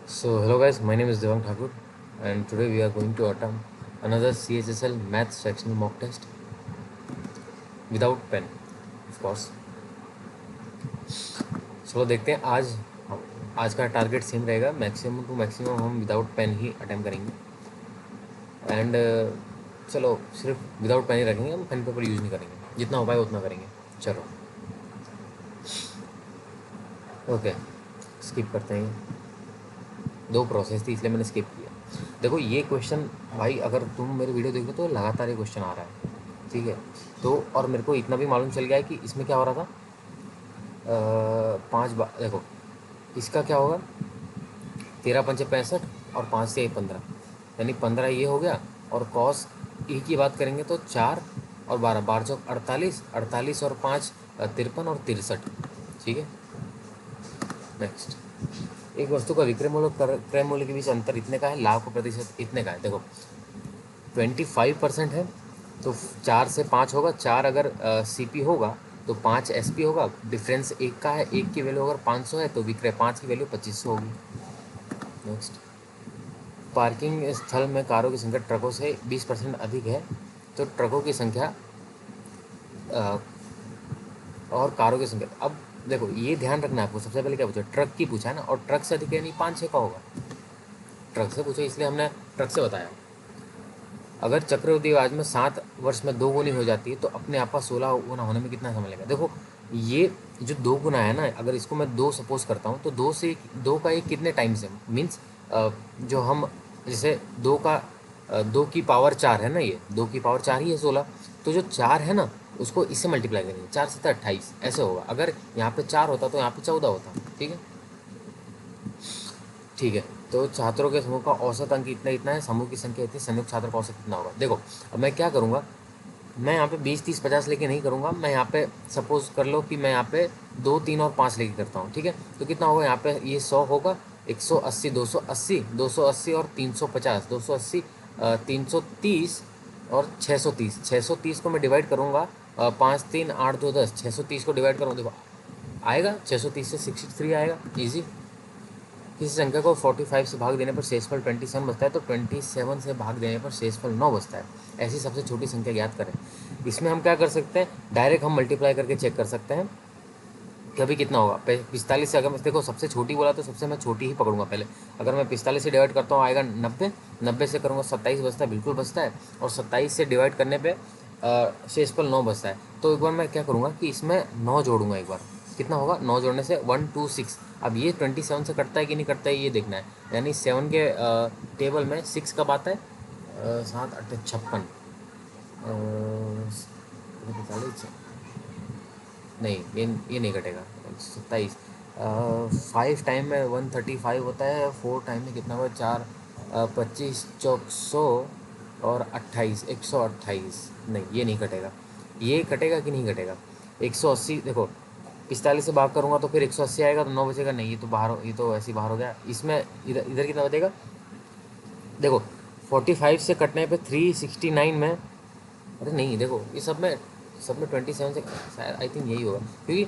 So hello guys, my name is Devang Thakur and today we are going to attempt another CHSL math sectional mock test without pen, of course. चलो देखते हैं आज का target same रहेगा, maximum to maximum हम without pen ही attempt करेंगे and चलो सिर्फ विदाउट पेन ही रखेंगे, हम पेन पेपर यूज़ नहीं करेंगे, जितना हो पाए उतना करेंगे। चलो ओके, स्किप करते हैं। दो प्रोसेस थी इसलिए मैंने स्किप किया। देखो ये क्वेश्चन भाई, अगर तुम मेरे वीडियो देख रहे हो तो लगातार ये क्वेश्चन आ रहा है, ठीक है। तो और मेरे को इतना भी मालूम चल गया है कि इसमें क्या हो रहा था। 5 बार देखो, इसका क्या होगा, 13×5 = 65 और 5 से 15, यानी 15 ये हो गया। और कॉस ई की बात करेंगे तो 4 और 12, 12×4 48, 48 और 5 53 और 63, ठीक है। नेक्स्ट, एक वस्तु का विक्रय मूल्य और क्रय मूल्य के बीच अंतर इतने का है, लाभ का प्रतिशत इतने का है। देखो 25% है तो 4 से 5 होगा, 4 अगर CP होगा तो 5 SP होगा। डिफरेंस 1 का है, 1 की वैल्यू अगर 500 है तो विक्रय 5 की वैल्यू 2500 होगी। नेक्स्ट, पार्किंग स्थल में कारों की संख्या ट्रकों से 20% अधिक है तो ट्रकों की संख्या और कारों की संख्या। अब देखो ये ध्यान रखना है आपको, सबसे पहले क्या पूछा, ट्रक की पूछा है ना, और ट्रक से अधिक यानी 5-6 का होगा। ट्रक से पूछा इसलिए हमने ट्रक से बताया। अगर चक्रवृद्धि ब्याज में 7 वर्ष में 2 गुनी हो जाती है तो अपने आप का 16 गुना होने में कितना समय लगेगा। देखो ये जो 2 गुना है ना, अगर इसको मैं 2 सपोज करता हूँ तो 2 का एक कितने टाइम से मीन्स जो हम जैसे 2 की पावर 4 है ना, ये 2 की पावर 4 ही है 16, तो जो 4 है ना उसको इससे मल्टीप्लाई करेंगे, 4 से 28 ऐसे होगा। अगर यहाँ पे 4 होता तो यहाँ पे 14 होता, ठीक है। ठीक है, तो छात्रों के समूह का औसत अंक इतना इतना है, समूह की संख्या इतनी, संयुक्त छात्र का औसत कितना होगा। देखो अब मैं क्या करूँगा, मैं यहाँ पे 20, 30, 50 लेके नहीं करूँगा। मैं यहाँ पे सपोज कर लो कि मैं यहाँ पे 2, 3 और 5 लेके करता हूँ, ठीक है। तो कितना होगा यहाँ पे, ये 100 होगा, 180, 280, 280 और 350, 280, 330 और 630। 630 को मैं डिवाइड करूँगा 5, 3, 8, 2, 10, 630 को डिवाइड करूँ, देखो आएगा 630 से 63 आएगा, ईजी। किसी संख्या को 45 से भाग देने पर शेषफल 27 बचता है तो 27 से भाग देने पर शेषफल 9 बचता है। ऐसी सबसे छोटी संख्या ज्ञात करें। इसमें हम क्या कर सकते हैं, डायरेक्ट हम मल्टीप्लाई करके चेक कर सकते हैं कि अभी कितना होगा। 45 से अगर मैं देखो सबसे छोटी बोला तो सबसे मैं छोटी ही पकड़ूंगा पहले। अगर मैं 45 से डिवाइड करता हूँ आएगा 90, 90 से करूँगा 27 बचता है, बिल्कुल बचता है। और 27 से डिवाइड करने पर शेषफल 9 बचता है। तो एक बार मैं क्या करूँगा कि इसमें 9 जोड़ूंगा एक बार, कितना होगा 9 जोड़ने से 126। अब ये 27 से कटता है कि नहीं कटता है ये देखना है, यानी 7 के टेबल में 6 कब आता है, 7, 8, 56, 45, नहीं ये नहीं कटेगा। 27 5 टाइम में 135 होता है, 4 टाइम में कितना हुआ 4, 25 चौक 100 और 28, 128, नहीं ये नहीं कटेगा। ये कटेगा कि नहीं कटेगा, 180। देखो 45 से भाग करूँगा तो फिर 180 आएगा तो 9 बचेगा, नहीं ये तो बाहर, ये तो ऐसे ही बाहर हो गया। इसमें इधर इधर कितना बचेगा, देखो 45 से कटने पे 369 में, अरे नहीं देखो ये सब में 27 से शायद आई थिंक यही होगा, क्योंकि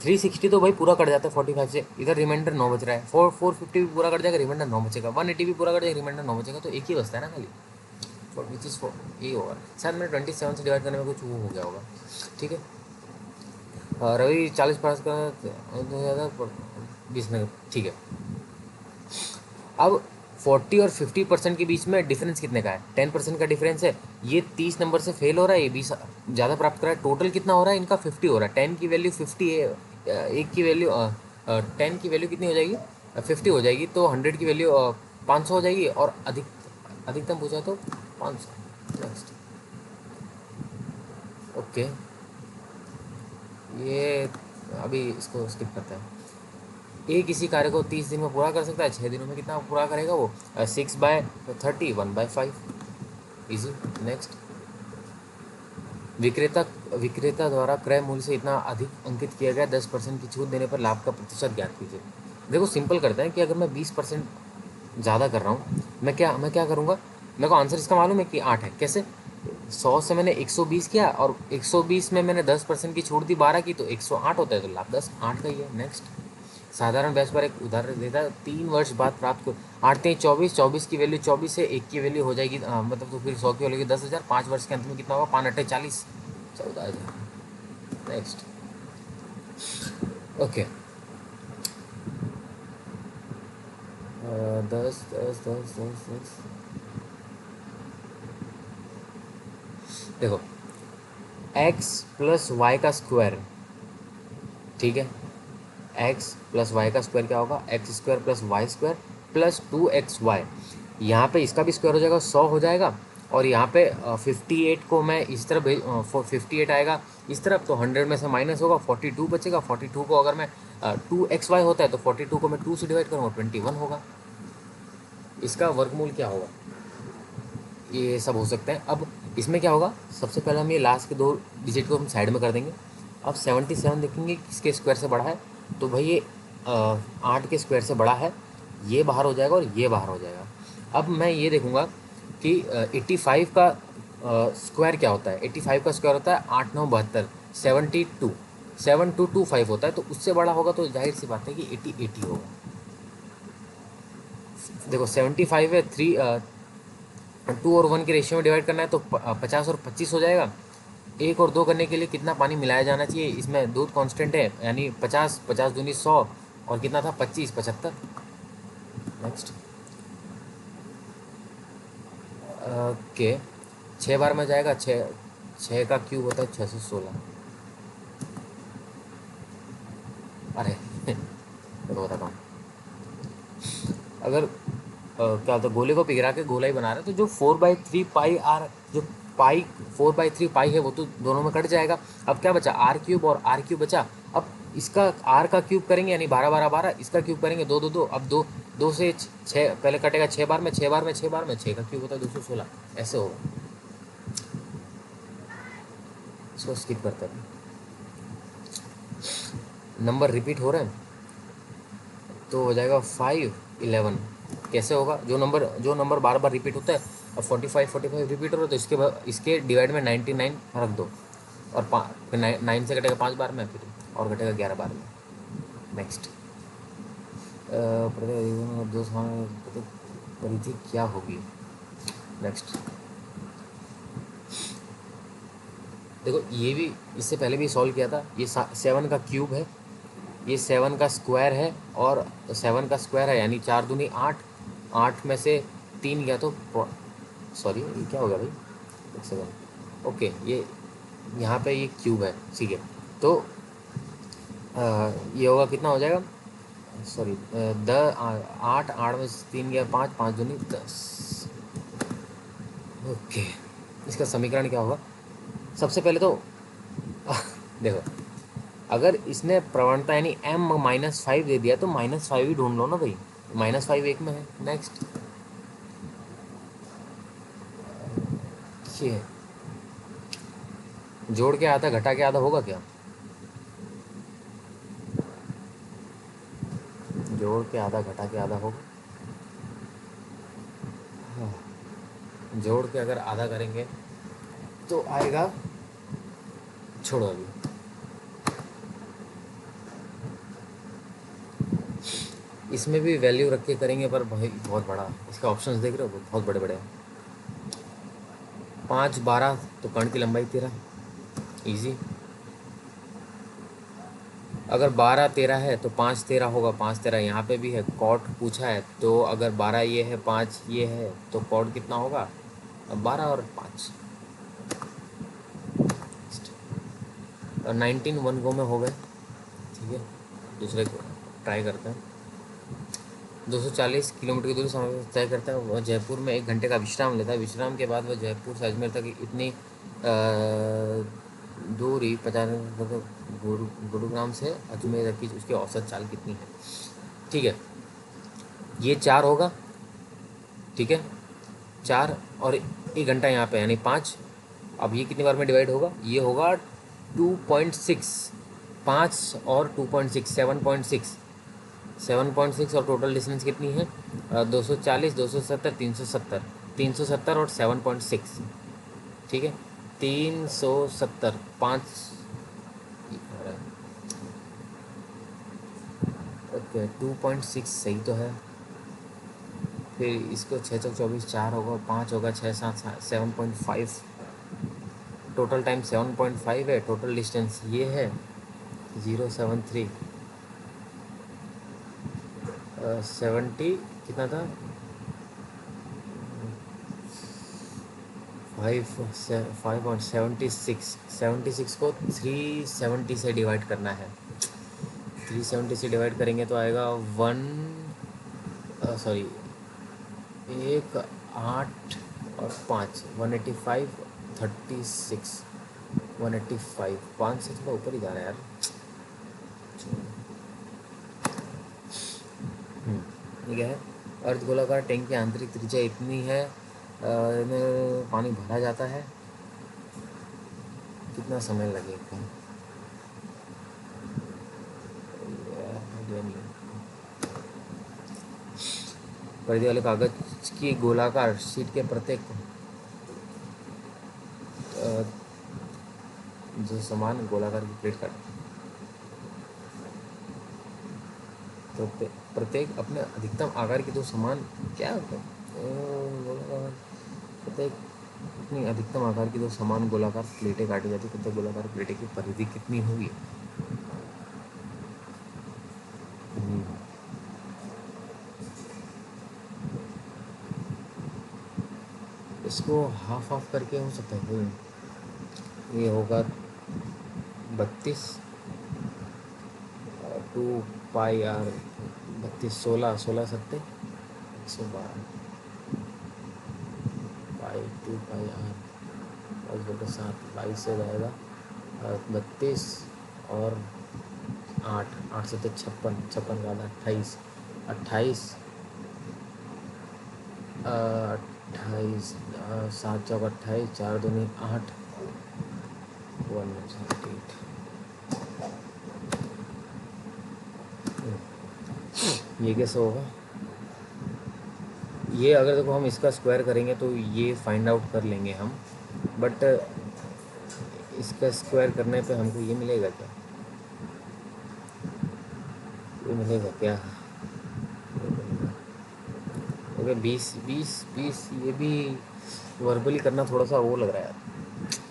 360 तो भाई पूरा कट जाता है 45 से, इधर रिमाइंडर 9 बच रहा है। 450 भी पूरा कट जाएगा, रिमाइंडर 9 बचेगा। 180 भी पूरा कट जाएगा, रिमाइंडर 9 बचेगा, तो एक ही बचता है ना खाली, विच इज़ 4, यही होगा शायद। मैंने 27 से डिवाइड करने में कुछ वो हो गया होगा, ठीक है। रवि 40 पास का 20 में, ठीक है। अब 40 और 50% के बीच में डिफरेंस कितने का है, 10% का डिफरेंस है। ये 30 नंबर से फेल हो रहा है, ये 20 ज़्यादा प्राप्त कर रहा है। टोटल कितना हो रहा है इनका, 50 हो रहा है। 10 की वैल्यू 50 है, एक की वैल्यू 10 की वैल्यू कितनी हो जाएगी, 50 हो जाएगी, तो 100 की वैल्यू 500 हो जाएगी, और अधिकतम पूछा तो 500। नेक्स्ट, ओके, ये अभी इसको स्किप करते हैं। ए किसी कार्य को 30 दिन में पूरा कर सकता है, 6 दिनों में कितना पूरा करेगा वो, 6/30, 1/5, इजी। नेक्स्ट, विक्रेता विक्रेता द्वारा क्रय मूल्य से इतना अधिक अंकित किया गया, 10% की छूट देने पर लाभ का प्रतिशत ज्ञात कीजिए। देखो सिंपल करते हैं कि अगर मैं 20% ज़्यादा कर रहा हूँ, मैं क्या करूँगा, मेरे को आंसर इसका मालूम है कि 8 है। कैसे, 100 से मैंने 120 किया और 120 में मैंने 10% की छूट दी, 12 की, तो 108 होता है, तो लाभ 8 का ही है। नेक्स्ट, साधारण ब्याज पर एक उदाहरण देता है, 3 वर्ष बाद प्राप्त को 8×3 = 24, 24 की वैल्यू 24 है, 1 की वैल्यू हो जाएगी मतलब तो फिर 100 की वैल्यू 10,000, 5 वर्ष के अंत में कितना होगा, 5×8 = 40, 14,000। नेक्स्ट। ओके। 10 10 10 10 10। देखो, x+y², ठीक है, x+y² क्या होगा, x² + y² + 2xy। यहाँ पे इसका भी स्क्वायर हो जाएगा, 100 हो जाएगा, और यहाँ पे 58 को मैं इस तरफ 58 आएगा इस तरफ, तो 100 में से माइनस होगा, 42 बचेगा। 42 को अगर मैं 2xy होता है तो 42 को मैं 2 से डिवाइड करूँगा, 21 होगा। इसका वर्गमूल क्या होगा, ये सब हो सकते हैं। अब इसमें क्या होगा, सबसे पहले हम ये लास्ट के 2 डिजिट को हम साइड में कर देंगे। अब 77 देखेंगे किसके स्क्वायर से बड़ा है, तो भाई ये 8 के स्क्वायर से बड़ा है, ये बाहर हो जाएगा और ये बाहर हो जाएगा। अब मैं ये देखूँगा कि 85 का स्क्वायर क्या होता है। 85 का स्क्वायर होता है 8 9 72, 72, 7225 होता है, तो उससे बड़ा होगा तो जाहिर सी बात है कि 80 होगा। देखो 75 है, 2 और 1 के रेशियो में डिवाइड करना है, तो 50 और 25 हो जाएगा। 1 और 2 करने के लिए कितना पानी मिलाया जाना चाहिए, इसमें दूध कांस्टेंट है, यानी 50, 50 दूनी 100, और कितना था 25, 75। नेक्स्ट। ओके, 6 बार में जाएगा, 6 का क्यूब होता है 616। अरे देखो बताता हूँ, अगर क्या होता है, गोले को पिघला के गोला ही बना रहे हैं, तो जो 4/3 पाई आर, जो पाई 4/3 पाई है वो तो दोनों में कट जाएगा। अब क्या बचा, r³ और r³ बचा। अब इसका r का क्यूब करेंगे यानी 12 12 12, इसका क्यूब करेंगे 2 2 2। अब 2 2 से 6 पहले कटेगा, 6 बार में, 6 बार में, 6 बार में, 6 का क्यूब होता है 216, ऐसे होगा। इसको स्किप करते हैं, नंबर रिपीट हो रहे हैं तो हो जाएगा 5 11। कैसे होगा, जो नंबर बार बार रिपीट होता है, अब 45 45 रिपीट हो रहा है, तो इसके डिवाइड में 99 रख दो, और 9 से कटेगा 5 बार में, फिर और कटेगा 11 बार में। नेक्स्ट। परिधि क्या होगी। नेक्स्ट। देखो ये भी इससे पहले भी सॉल्व किया था, ये 7 का क्यूब है, ये 7 का स्क्वायर है, और 7 का स्क्वायर है यानी 4 दूनी 8, 8 में से 3 गया तो सॉरी ये क्या हो गया भाई, एक सेकंड। ओके, ये यहाँ पे ये क्यूब है, ठीक है, तो ये होगा, कितना हो जाएगा, सॉरी 8, 8 में से 3 गया 5, 5 दूनी 10। ओके, इसका समीकरण क्या होगा, सबसे पहले तो देखो, अगर इसने प्रवणता यानी m-5 दे दिया तो -5 ही ढूंढ लो ना भाई, -5 एक में है। नेक्स्ट। ये जोड़ के आधा घटा के आधा होगा क्या, जोड़ के आधा घटा के आधा होगा, हाँ। जोड़ के अगर आधा करेंगे तो आएगा, छोड़ो अभी, इसमें भी वैल्यू रख के करेंगे, पर भाई बहुत बड़ा, इसका ऑप्शंस देख रहे हो बहुत बड़े बड़े हैं। 5 12 तो कर्ण की लंबाई 13, इजी। अगर 12 13 है तो 5 13 होगा, 5 13 यहाँ पे भी है, कॉट पूछा है, तो अगर 12 ये है 5 ये है तो कॉट कितना होगा, अब 12 और 5, और 19 1 गो में हो गए, ठीक है। दूसरे को ट्राई करते हैं। 240 किलोमीटर की दूरी समय तय करता है, वह जयपुर में 1 घंटे का विश्राम लेता है। विश्राम के बाद वह जयपुर से अजमेर तक इतनी दूरी 50, गुरुग्राम से अजमेर तक की उसकी औसत चाल कितनी है, ठीक है। ये 4 होगा, ठीक है, 4 और 1 घंटा यहाँ पे यानी 5। अब ये कितनी बार में डिवाइड होगा, ये होगा 2.6, 5 और 2.6 7.6, 7.6, और टोटल डिस्टेंस कितनी है 240 270 370, 370 और 7.6, ठीक है, 370 5, ओके 2.6 सही तो है। फिर इसको 6 चौक 24 4 होगा, 5 होगा, 6 7 7.5, टोटल टाइम 7.5 है, टोटल डिस्टेंस ये है 073 70 कितना था 5.76 76 को 370 से डिवाइड करना है। 370 से डिवाइड करेंगे तो आएगा 1 1 8 और 5 185 36 185 5 से थोड़ा ऊपर ही जा रहा है यार। ये क्या है, अर्ध गोलाकार टैंक की आंतरिक त्रिज्या इतनी है, में पानी भरा जाता है, कितना समय लगेगा? परिधि वाले कागज की गोलाकार शीट के प्रत्येक जो समान गोलाकार की प्लेट का तो प्रत्येक अपने अधिकतम आकार की दो समान क्या प्रत्येक अपनी अधिकतम आकार की दो समान गोलाकार प्लेटें काटी जाती, प्रत्येक गोलाकार प्लेटें की परिधि कितनी होगी? इसको हाफ हाफ करके हो सकता है, ये होगा 32 2 पाई आर 32 16 16 सत्ते 112 पाई 2 पाई आर 5/7 22 से जाएगा 32 और 8 8 से 56 56 का 28 28 28 7 चौक 28 4 दूनी 8 178 ये कैसे होगा? ये अगर देखो हम इसका स्क्वायर करेंगे तो ये फाइंड आउट कर लेंगे हम, बट इसका स्क्वायर करने पे हमको ये मिलेगा क्या? ये मिलेगा क्या? ओके 20 ये भी वर्बली करना थोड़ा सा वो लग रहा है यार,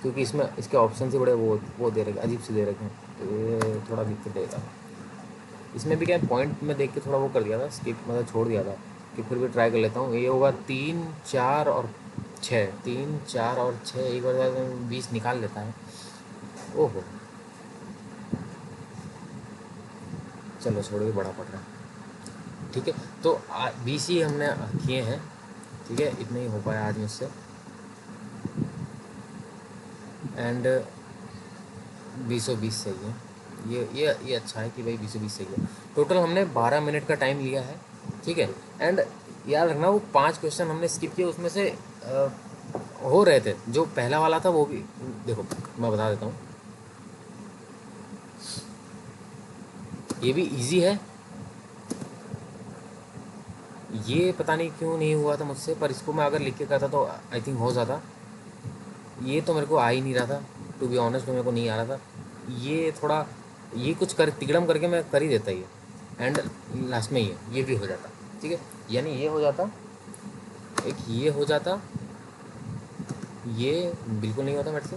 क्योंकि इसमें इसके ऑप्शन से बड़े वो दे रखे, अजीब से दे रखे हैं, तो ये थोड़ा दिक्कत देगा। इसमें भी क्या पॉइंट में देख के थोड़ा वो कर दिया था, स्किप मतलब छोड़ दिया था, कि फिर भी ट्राई कर लेता हूँ। ये होगा 3 4 और 6 3 4 और 6 एक बार 20 निकाल लेता है। ओहो चलो छोड़ो, बड़ा पड़ रहा है। ठीक है तो 20 ही हमने किए हैं, ठीक है इतना ही हो पाया आज मुझसे। एंड 20 सही है, ये अच्छा है कि भाई 20 सही है। टोटल हमने 12 मिनट का टाइम लिया है, ठीक है। एंड याद रखना वो 5 क्वेश्चन हमने स्किप किए, उसमें से हो रहे थे, जो पहला वाला था वो भी देखो मैं बता देता हूँ, ये भी इजी है। ये पता नहीं क्यों नहीं हुआ था मुझसे, पर इसको मैं अगर लिख के करता तो आई थिंक हो जाता। ये तो मेरे को आ ही नहीं रहा था, टू बी ऑनेस्ट मेरे को नहीं आ रहा था। ये थोड़ा ये कुछ कर तिगड़म करके मैं कर ही देता ये, एंड लास्ट में ये भी हो जाता, ठीक है। यानी ये हो जाता, एक ये हो जाता, ये बिल्कुल नहीं होता मेरे से,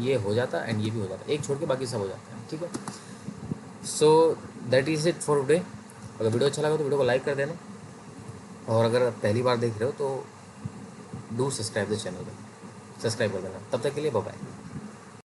ये हो जाता एंड ये भी हो जाता, एक छोड़ के बाकी सब हो जाता है, ठीक है। So that is it for today. अगर वीडियो अच्छा लगा तो वीडियो को लाइक कर देना, और अगर आप पहली बार देख रहे हो तो do subscribe the channel, subscribe कर देना। तब तक के लिए बाय बाय।